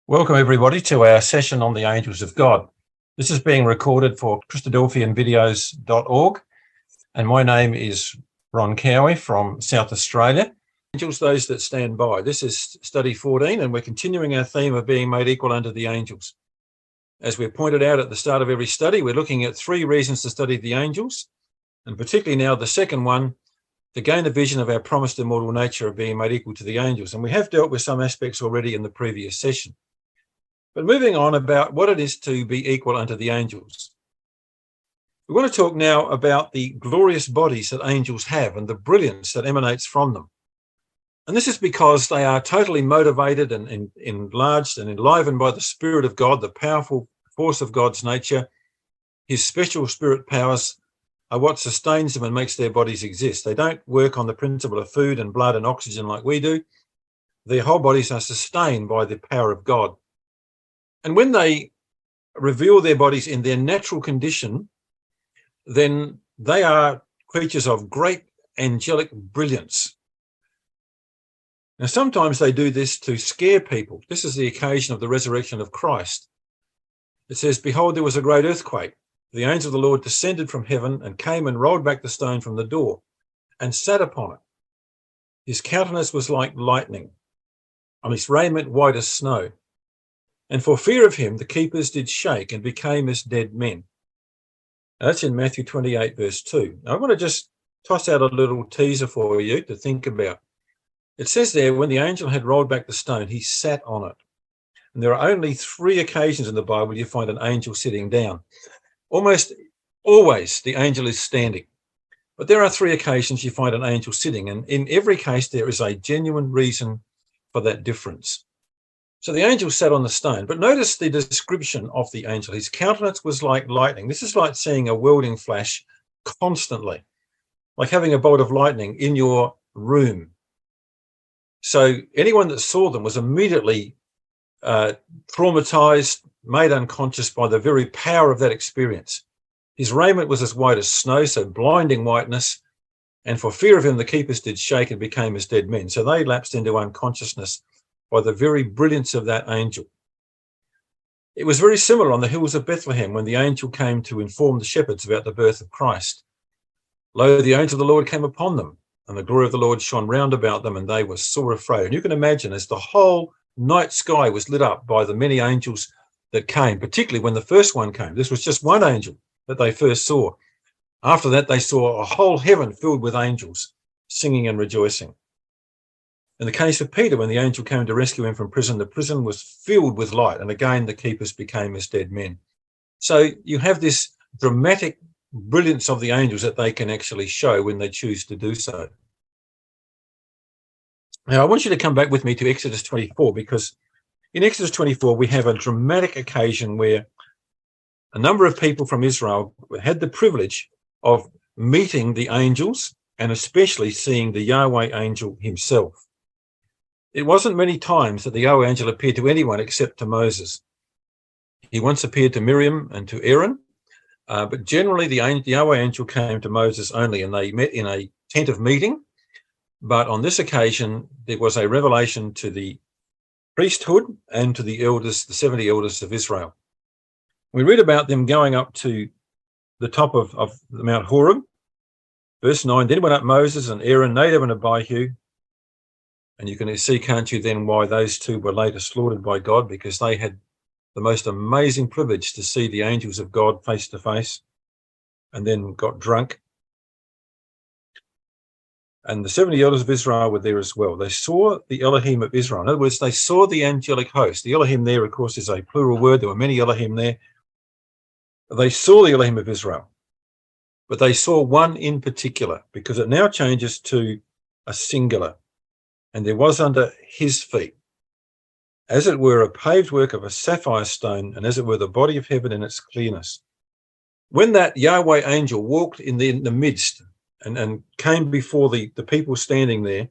Welcome everybody to our session on the angels of God. This is being recorded for Christadelphian videos.org, and my name is Ron Cowie from South Australia. Angels, those that stand by. This is study 14, and we're continuing our theme of being made equal unto the angels. As we pointed out at the start of every study, we're looking at 3 reasons to study the angels, and particularly now the second one, to gain a vision of our promised immortal nature of being made equal to the angels. And we have dealt with some aspects already in the previous session. But moving on about what it is to be equal unto the angels. We want to talk now about the glorious bodies that angels have and the brilliance that emanates from them. And this is because they are totally motivated and enlarged and enlivened by the Spirit of God, the powerful force of God's nature. His special spirit powers are what sustains them and makes their bodies exist. They don't work on the principle of food and blood and oxygen like we do. Their whole bodies are sustained by the power of God. And when they reveal their bodies in their natural condition, then they are creatures of great angelic brilliance. Now, sometimes they do this to scare people. This is the occasion of the resurrection of Christ. It says, "Behold, there was a great earthquake. The angel of the Lord descended from heaven and came and rolled back the stone from the door and sat upon it. His countenance was like lightning, and his raiment white as snow. And for fear of him, the keepers did shake and became as dead men." Now, that's in Matthew 28, verse 2. Now, I want to just toss out a little teaser for you to think about. It says there, when the angel had rolled back the stone, he sat on it. And there are only 3 occasions in the Bible you find an angel sitting down. Almost always the angel is standing. But there are 3 occasions you find an angel sitting. And in every case, there is a genuine reason for that difference. So the angel sat on the stone, but notice the description of the angel. His countenance was like lightning. This is like seeing a welding flash constantly, like having a bolt of lightning in your room. So anyone that saw them was immediately traumatized, made unconscious by the very power of that experience. His raiment was as white as snow, so blinding whiteness, and for fear of him, the keepers did shake and became as dead men. So they lapsed into unconsciousness by the very brilliance of that angel. It was very similar on the hills of Bethlehem when the angel came to inform the shepherds about the birth of Christ. "Lo, the angel of the Lord came upon them, and the glory of the Lord shone round about them, and they were sore afraid." And you can imagine as the whole night sky was lit up by the many angels that came, particularly when the first one came. This was just one angel that they first saw. After that, they saw a whole heaven filled with angels singing and rejoicing. In the case of Peter, when the angel came to rescue him from prison, the prison was filled with light, and again the keepers became as dead men. So you have this dramatic brilliance of the angels that they can actually show when they choose to do so. Now, I want you to come back with me to Exodus 24, because in Exodus 24, we have a dramatic occasion where a number of people from Israel had the privilege of meeting the angels and especially seeing the Yahweh angel himself. It wasn't many times that the Yahweh angel appeared to anyone except to Moses. He once appeared to Miriam and to Aaron, but generally the Yahweh angel came to Moses only, and they met in a tent of meeting. But on this occasion, there was a revelation to the priesthood and to the elders, the 70 elders of Israel. We read about them going up to the top of the Mount Horeb. Verse 9, "Then went up Moses and Aaron, Nadab and Abihu." And you can see, can't you, then why those 2 were later slaughtered by God, because they had the most amazing privilege to see the angels of God face to face, and then got drunk. And the 70 elders of Israel were there as well. They saw the Elohim of Israel. In other words, they saw the angelic host. The Elohim there, of course, is a plural word. There were many Elohim there. They saw the Elohim of Israel, but they saw one in particular, because it now changes to a singular. "And there was under his feet, as it were, a paved work of a sapphire stone, and as it were, the body of heaven in its clearness." When that Yahweh angel walked in the midst and came before the people standing there,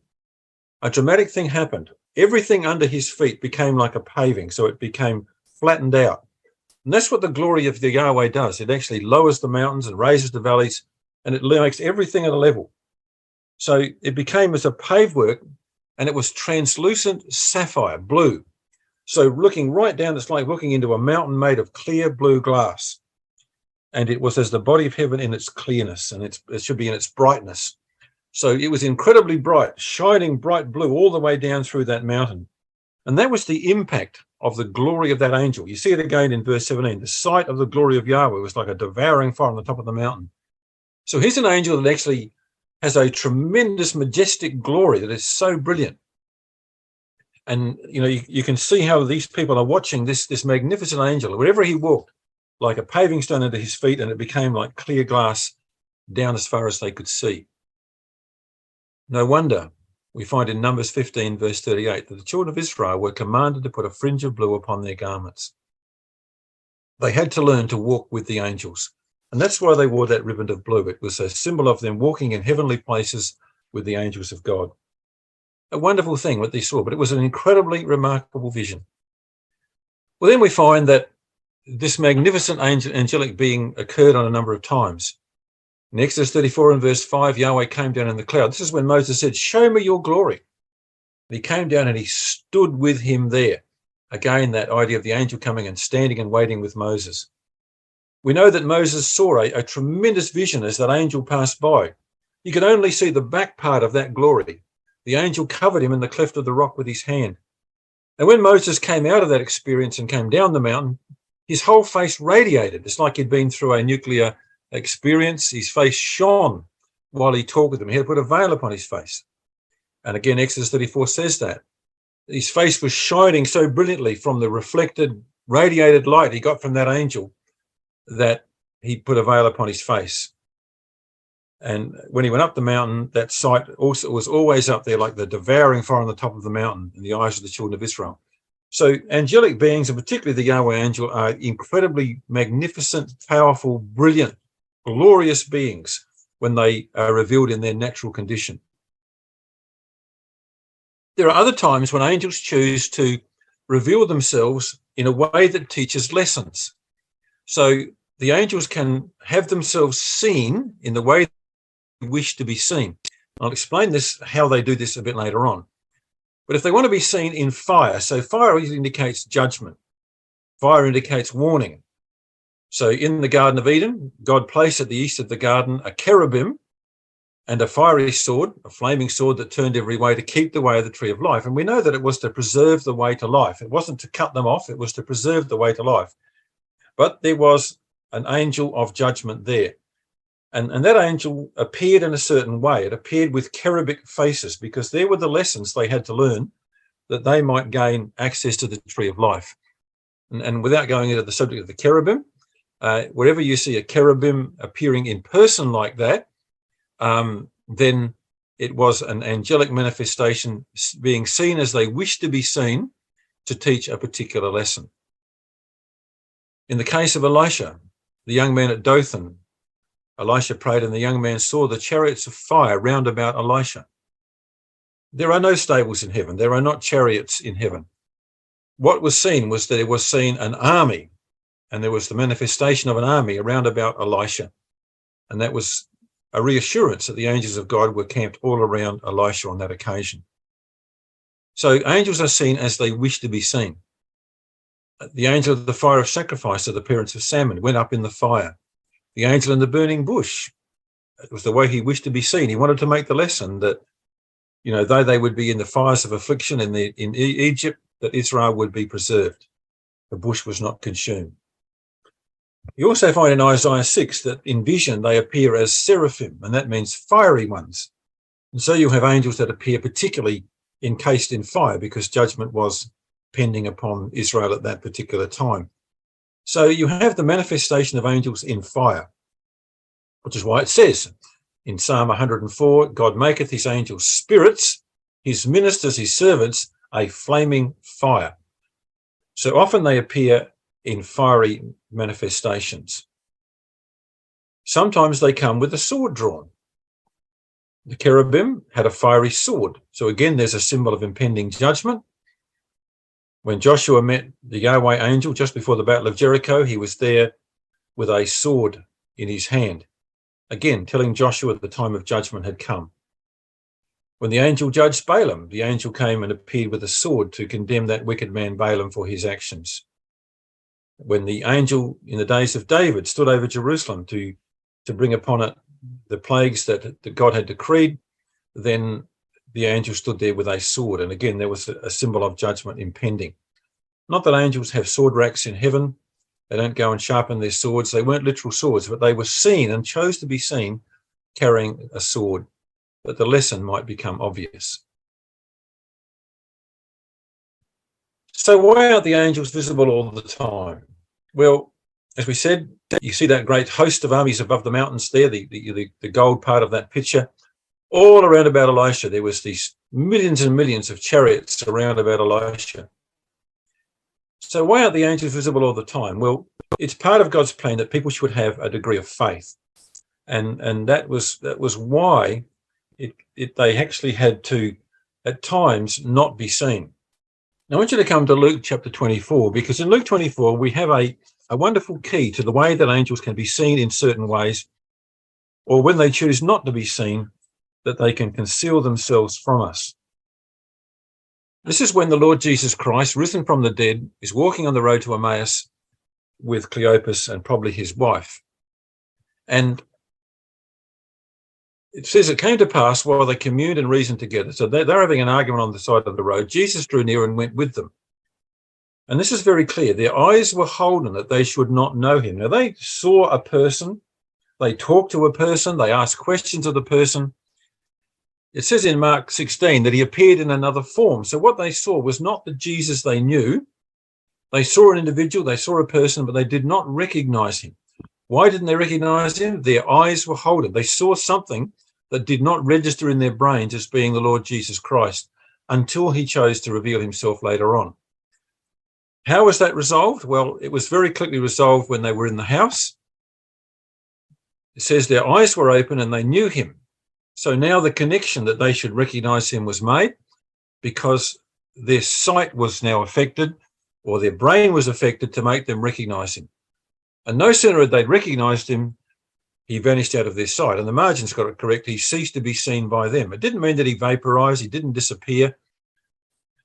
a dramatic thing happened. Everything under his feet became like a paving, so it became flattened out. And that's what the glory of the Yahweh does. It actually lowers the mountains and raises the valleys, and it makes everything at a level. So it became as a paved work, and it was translucent sapphire blue. So looking right down, it's like looking into a mountain made of clear blue glass. And it was as the body of heaven in its clearness, and it should be in its brightness. So it was incredibly bright, shining bright blue all the way down through that mountain. And that was the impact of the glory of that angel. You see it again in verse 17. The sight of the glory of Yahweh was like a devouring fire on the top of the mountain. So here's an angel that actually has a tremendous, majestic glory that is so brilliant. And, you can see how these people are watching this magnificent angel. Wherever he walked, like a paving stone under his feet, and it became like clear glass down as far as they could see. No wonder we find in Numbers 15, verse 38, that the children of Israel were commanded to put a fringe of blue upon their garments. They had to learn to walk with the angels. And that's why they wore that ribbon of blue. It was a symbol of them walking in heavenly places with the angels of God. A wonderful thing what they saw, but it was an incredibly remarkable vision. Well, then we find that this magnificent angelic being occurred on a number of times. In Exodus 34 and verse 5, Yahweh came down in the cloud. This is when Moses said, "Show me your glory." And he came down and he stood with him there. Again, that idea of the angel coming and standing and waiting with Moses. We know that Moses saw a tremendous vision as that angel passed by. You could only see the back part of that glory. The angel covered him in the cleft of the rock with his hand. And when Moses came out of that experience and came down the mountain, his whole face radiated. It's like he'd been through a nuclear experience. His face shone while he talked with them. He had put a veil upon his face. And again, Exodus 34 says that. His face was shining so brilliantly from the reflected, radiated light he got from that angel that he put a veil upon his face. And when he went up the mountain, that sight also was always up there like the devouring fire on the top of the mountain in the eyes of the children of Israel. So angelic beings, and particularly the Yahweh angel, are incredibly magnificent, powerful, brilliant, glorious beings when they are revealed in their natural condition. There are other times when angels choose to reveal themselves in a way that teaches lessons. So the angels can have themselves seen in the way they wish to be seen. I'll explain this, how they do this a bit later on. But if they want to be seen in fire, so fire indicates judgment. Fire indicates warning. So in the Garden of Eden, God placed at the east of the garden a cherubim and a fiery sword, a flaming sword that turned every way to keep the way of the tree of life. And we know that it was to preserve the way to life. It wasn't to cut them off, it was to preserve the way to life. But there was an angel of judgment there. And that angel appeared in a certain way. It appeared with cherubic faces because there were the lessons they had to learn that they might gain access to the tree of life. And without going into the subject of the cherubim, wherever you see a cherubim appearing in person like that, then it was an angelic manifestation being seen as they wish to be seen to teach a particular lesson. In the case of Elisha, the young man at Dothan, Elisha prayed and the young man saw the chariots of fire round about Elisha. There are no stables in heaven. There are not chariots in heaven. What was seen was that there was seen an army, and there was the manifestation of an army around about Elisha. And that was a reassurance that the angels of God were camped all around Elisha on that occasion. So angels are seen as they wish to be seen. The angel of the fire of sacrifice of the parents of Salmon went up in the fire. The angel in the burning bush, it was the way he wished to be seen. He wanted to make the lesson that, though they would be in the fires of affliction in Egypt, that Israel would be preserved. The bush was not consumed. You also find in Isaiah 6 that in vision they appear as seraphim, and that means fiery ones. And so you have angels that appear particularly encased in fire because judgment was pending upon Israel at that particular time. So you have the manifestation of angels in fire, which is why it says in Psalm 104, God maketh his angels spirits, his ministers, his servants, a flaming fire. So often they appear in fiery manifestations. Sometimes they come with a sword drawn. The cherubim had a fiery sword. So again, there's a symbol of impending judgment. When Joshua met the Yahweh angel just before the Battle of Jericho, he was there with a sword in his hand, again telling Joshua that the time of judgment had come. When the angel judged Balaam, the angel came and appeared with a sword to condemn that wicked man Balaam for his actions. When the angel in the days of David stood over Jerusalem to bring upon it the plagues that God had decreed, then the angel stood there with a sword. And again, there was a symbol of judgment impending. Not that angels have sword racks in heaven. They don't go and sharpen their swords. They weren't literal swords, but they were seen and chose to be seen carrying a sword, that the lesson might become obvious. So why aren't the angels visible all the time? Well, as we said, you see that great host of armies above the mountains there, the gold part of that picture. All around about Elisha, there was these millions and millions of chariots around about Elisha. So why aren't the angels visible all the time? Well, it's part of God's plan that people should have a degree of faith. And that was why they actually had to, at times, not be seen. Now, I want you to come to Luke chapter 24, because in Luke 24, we have a wonderful key to the way that angels can be seen in certain ways, or when they choose not to be seen, that they can conceal themselves from us. This is when the Lord Jesus Christ, risen from the dead, is walking on the road to Emmaus with Cleopas and probably his wife. And it says it came to pass while they communed and reasoned together. So they're having an argument on the side of the road. Jesus drew near and went with them. And this is very clear. Their eyes were holden that they should not know him. Now, they saw a person. They talked to a person. They asked questions of the person. It says in Mark 16 that he appeared in another form. So what they saw was not the Jesus they knew. They saw an individual. They saw a person, but they did not recognize him. Why didn't they recognize him? Their eyes were holden. They saw something that did not register in their brains as being the Lord Jesus Christ until he chose to reveal himself later on. How was that resolved? Well, it was very quickly resolved when they were in the house. It says their eyes were open and they knew him. So now the connection that they should recognize him was made, because their sight was now affected, or their brain was affected to make them recognize him. And no sooner had they recognized him, he vanished out of their sight. And the margins got it correct. He ceased to be seen by them. It didn't mean that he vaporized. He didn't disappear.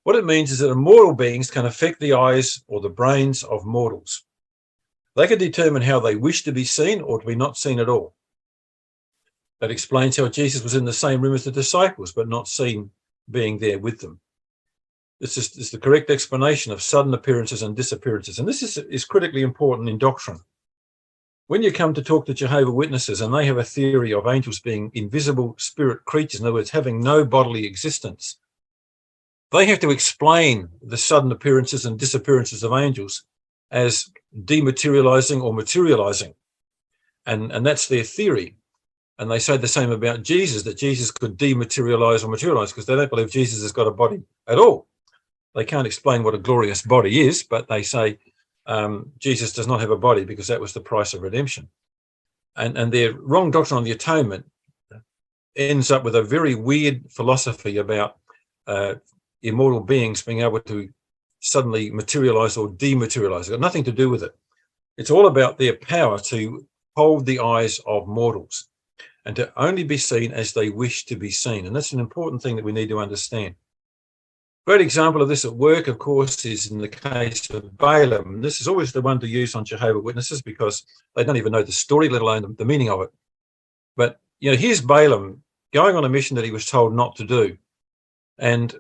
What it means is that immortal beings can affect the eyes or the brains of mortals. They can determine how they wish to be seen or to be not seen at all. That explains how Jesus was in the same room as the disciples, but not seen being there with them. This is the correct explanation of sudden appearances and disappearances. And this is critically important in doctrine. When you come to talk to Jehovah's Witnesses and they have a theory of angels being invisible spirit creatures, in other words, having no bodily existence, they have to explain the sudden appearances and disappearances of angels as dematerializing or materializing. And that's their theory. And they say the same about Jesus, that Jesus could dematerialize or materialize, because they don't believe Jesus has got a body at all. They can't explain what a glorious body is, but they say Jesus does not have a body because that was the price of redemption. And their wrong doctrine on the atonement ends up with a very weird philosophy about immortal beings being able to suddenly materialize or dematerialize. It's got nothing to do with it. It's all about their power to hold the eyes of mortals and to only be seen as they wish to be seen. And that's an important thing that we need to understand. Great example of this at work, of course, is in the case of Balaam. This is always the one to use on Jehovah's Witnesses because they don't even know the story, let alone the meaning of it. But, here's Balaam going on a mission that he was told not to do. And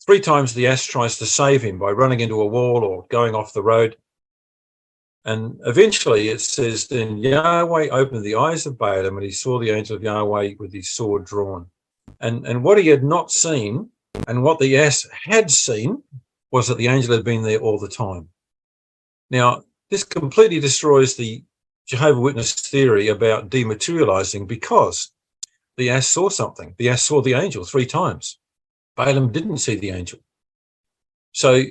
3 times the ass tries to save him by running into a wall or going off the road. And eventually it says, then Yahweh opened the eyes of Balaam and he saw the angel of Yahweh with his sword drawn. And what he had not seen and what the ass had seen was that the angel had been there all the time. Now, this completely destroys the Jehovah's Witness theory about dematerializing, because the ass saw something. The ass saw the angel 3 times. Balaam didn't see the angel. So,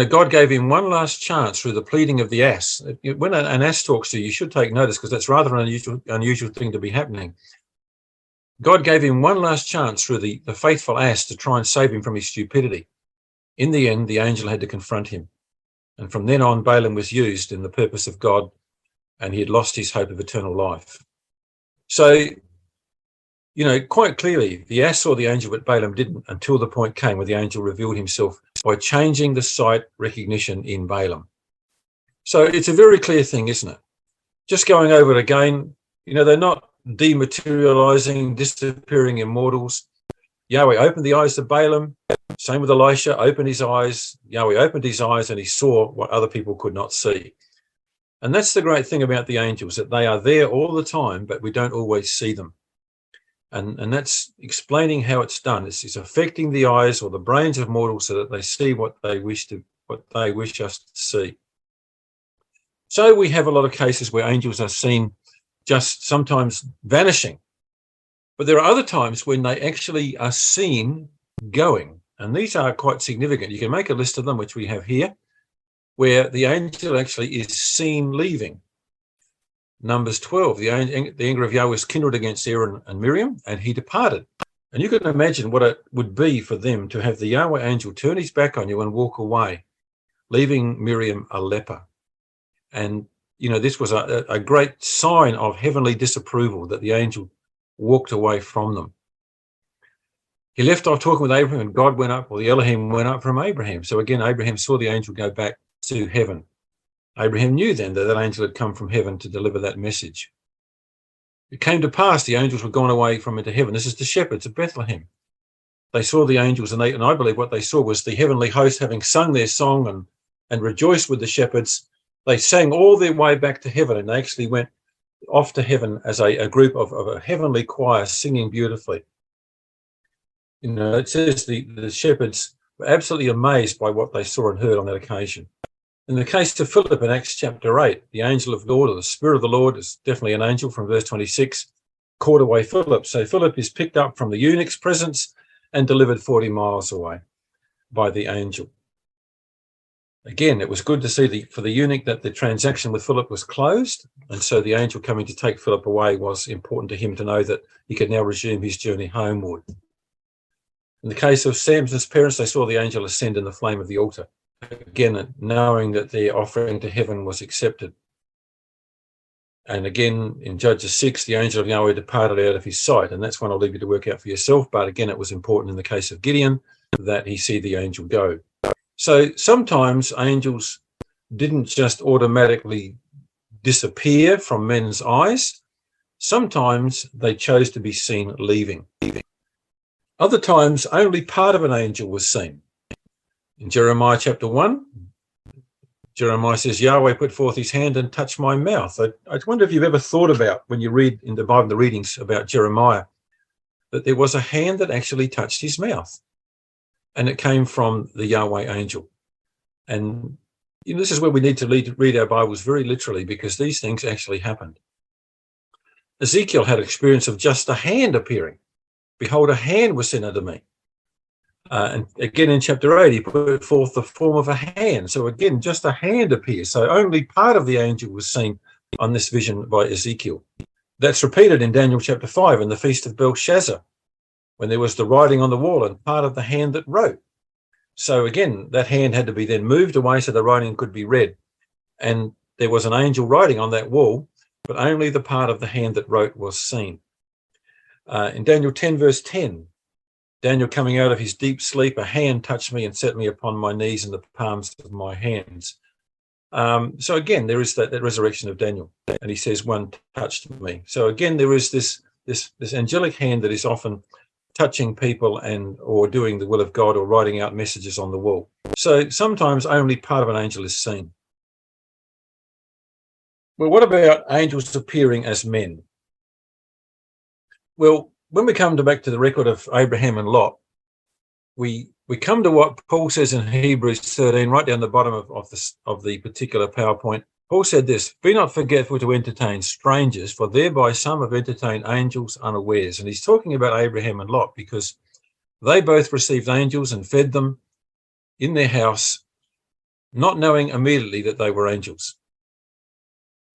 God gave him one last chance through the pleading of the ass. When an ass talks to you, you should take notice, because that's rather an unusual thing to be happening. God gave him one last chance through the faithful ass to try and save him from his stupidity. In the end, the angel had to confront him. And from then on, Balaam was used in the purpose of God, and he had lost his hope of eternal life. So quite clearly, the ass saw the angel, but Balaam didn't until the point came where the angel revealed himself by changing the sight recognition in Balaam. So it's a very clear thing, isn't it? Just going over it again, they're not dematerializing, disappearing immortals. Yahweh opened the eyes of Balaam. Same with Elisha, opened his eyes. Yahweh opened his eyes and he saw what other people could not see. And that's the great thing about the angels, that they are there all the time, but we don't always see them. And that's explaining how it's done. It's affecting the eyes or the brains of mortals so that they see what they wish us to see. So we have a lot of cases where angels are seen just sometimes vanishing. But there are other times when they actually are seen going. And these are quite significant. You can make a list of them, which we have here, where the angel actually is seen leaving. Numbers 12, the anger of Yahweh was kindled against Aaron and Miriam, and he departed. And you can imagine what it would be for them to have the Yahweh angel turn his back on you and walk away, leaving Miriam a leper. And, this was a great sign of heavenly disapproval that the angel walked away from them. He left off talking with Abraham, and God went up, or the Elohim went up from Abraham. So again, Abraham saw the angel go back to heaven. Abraham knew then that angel had come from heaven to deliver that message. It came to pass the angels were gone away from into heaven. This is the shepherds of Bethlehem. They saw the angels, and I believe what they saw was the heavenly host having sung their song and rejoiced with the shepherds. They sang all their way back to heaven, and they actually went off to heaven as a group of a heavenly choir singing beautifully. It says the shepherds were absolutely amazed by what they saw and heard on that occasion. In the case of Philip in Acts chapter 8, the angel of the Lord, or the Spirit of the Lord, is definitely an angel from verse 26, caught away Philip. So Philip is picked up from the eunuch's presence and delivered 40 miles away by the angel. Again, it was good to see for the eunuch that the transaction with Philip was closed, and so the angel coming to take Philip away was important to him to know that he could now resume his journey homeward. In the case of Samson's parents, they saw the angel ascend in the flame of the altar, again, knowing that their offering to heaven was accepted. And again, in Judges 6, the angel of Yahweh departed out of his sight, and that's one I'll leave you to work out for yourself. But again, it was important in the case of Gideon that he see the angel go. So sometimes angels didn't just automatically disappear from men's eyes. Sometimes they chose to be seen leaving. Other times, only part of an angel was seen. In Jeremiah chapter 1, Jeremiah says, Yahweh put forth his hand and touched my mouth. I wonder if you've ever thought about, when you read in the Bible, the readings about Jeremiah, that there was a hand that actually touched his mouth. And it came from the Yahweh angel. And this is where we need to read our Bibles very literally, because these things actually happened. Ezekiel had experience of just a hand appearing. Behold, a hand was sent unto me. And again in chapter 8, he put forth the form of a hand. So again, just a hand appears. So only part of the angel was seen on this vision by Ezekiel. That's repeated in Daniel chapter 5 in the feast of Belshazzar, when there was the writing on the wall and part of the hand that wrote. So again, that hand had to be then moved away so the writing could be read. And there was an angel writing on that wall, but only the part of the hand that wrote was seen. In Daniel 10, verse 10, Daniel coming out of his deep sleep, a hand touched me and set me upon my knees in the palms of my hands. So again, there is that resurrection of Daniel. And he says, one touched me. So again, there is this angelic hand that is often touching people or doing the will of God or writing out messages on the wall. So sometimes only part of an angel is seen. Well, what about angels appearing as men? Well, when we come back to the record of Abraham and Lot, we come to what Paul says in Hebrews 13, right down the bottom of the particular PowerPoint. Paul said this, be not forgetful to entertain strangers, for thereby some have entertained angels unawares. And he's talking about Abraham and Lot because they both received angels and fed them in their house, not knowing immediately that they were angels.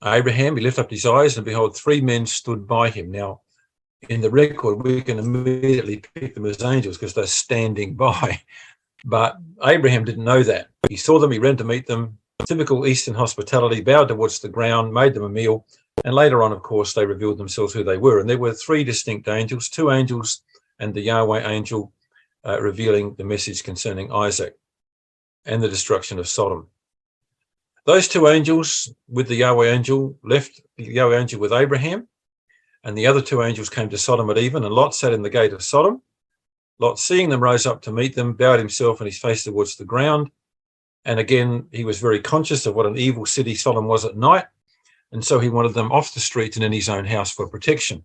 Abraham, he lifted up his eyes, and behold, 3 men stood by him. Now, in the record, we can immediately pick them as angels because they're standing by. But Abraham didn't know that. He saw them, he ran to meet them. Typical Eastern hospitality, bowed towards the ground, made them a meal, And later on, of course, they revealed themselves who they were. And there were three distinct angels, two angels and the Yahweh angel, revealing the message concerning Isaac and the destruction of Sodom. Those two angels with the Yahweh angel left the Yahweh angel with Abraham, and the other two angels came to Sodom at even, and Lot sat in the gate of Sodom. Lot, seeing them, rose up to meet them, bowed himself and his face towards the ground. And again, he was very conscious of what an evil city Sodom was at night, and so he wanted them off the streets and in his own house for protection.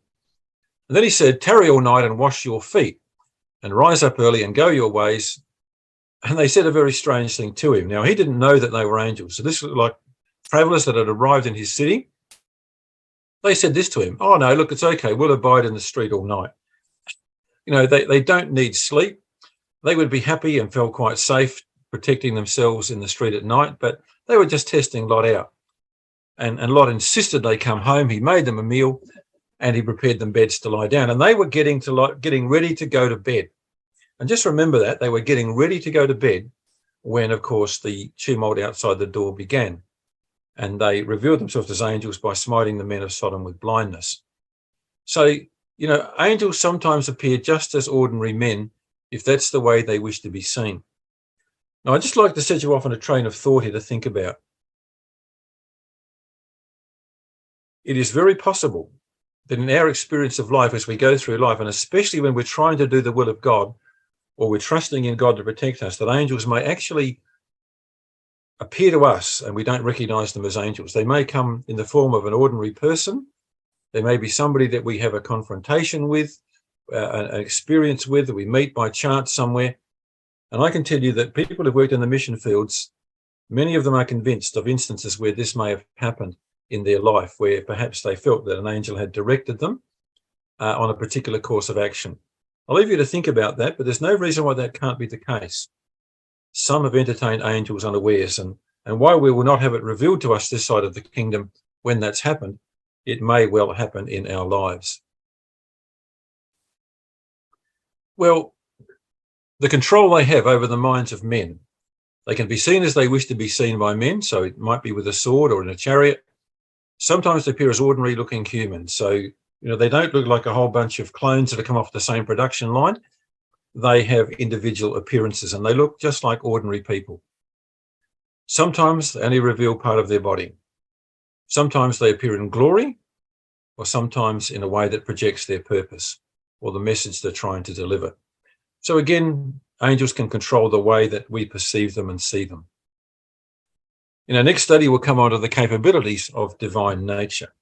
And then he said, "Tarry all night and wash your feet, and rise up early and go your ways." And they said a very strange thing to him. Now, he didn't know that they were angels. So this was like travelers that had arrived in his city. They said this to him: "Oh, no, look, it's okay. We'll abide in the street all night." You know, they don't need sleep. They would be happy and felt quite safe protecting themselves in the street at night, but they were just testing Lot out. And Lot insisted they come home. He made them a meal and he prepared them beds to lie down. And they were getting ready to go to bed. And just remember that they were getting ready to go to bed when, of course, the tumult outside the door began. And they revealed themselves as angels by smiting the men of Sodom with blindness. So, you know, angels sometimes appear just as ordinary men if that's the way they wish to be seen. Now, I'd just like to set you off on a train of thought here to think about. It is very possible that in our experience of life, as we go through life, and especially when we're trying to do the will of God, or we're trusting in God to protect us, that angels may actually appear to us and we don't recognize them as angels. They may come in the form of an ordinary person. There may be somebody that we have a confrontation with, an experience with, that we meet by chance somewhere. And I can tell you that people who've worked in the mission fields, many of them are convinced of instances where this may have happened in their life, where perhaps they felt that an angel had directed them on a particular course of action. I'll leave you to think about that, but there's no reason why that can't be the case. Some have entertained angels unawares, and while we will not have it revealed to us this side of the kingdom when that's happened, it may well happen in our lives. Well, the control they have over the minds of men, they can be seen as they wish to be seen by men, so it might be with a sword or in a chariot. Sometimes they appear as ordinary looking humans, so you know, they don't look like a whole bunch of clones that have come off the same production line. They have individual appearances and they look just like ordinary people. Sometimes they only reveal part of their body. Sometimes they appear in glory, or sometimes in a way that projects their purpose or the message they're trying to deliver. So again, angels can control the way that we perceive them and see them. In our next study, we'll come on to the capabilities of divine nature.